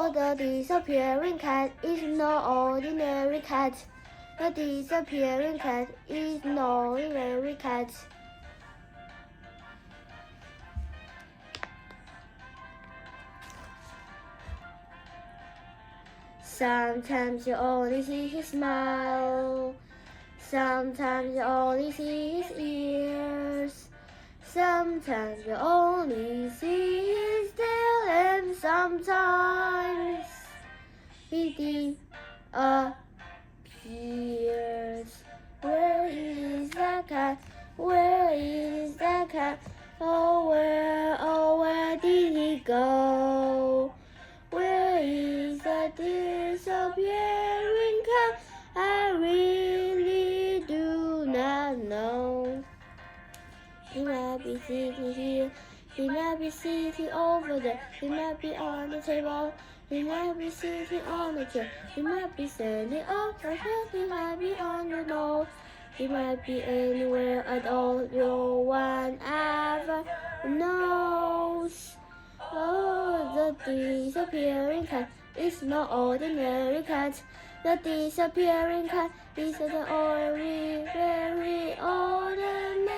Oh, the disappearing cat is no ordinary cat. The disappearing cat is no ordinary cat. Sometimes you only see his smile. Sometimes you only see his ears. Sometimes you only see his tail, and sometimes he disappears. Where is that cat? Where is that cat? Oh, where did he go? Where is that disappearing cat? I really do not know. He might be sitting here, he might be sitting over there, he might be on the table, he might be sitting on the chair, he might be standing up her head, he might be on the floor, he might be anywhere at all, no one ever knows. Oh, the disappearing cat is no ordinary cat. The disappearing cat is an very, very ordinary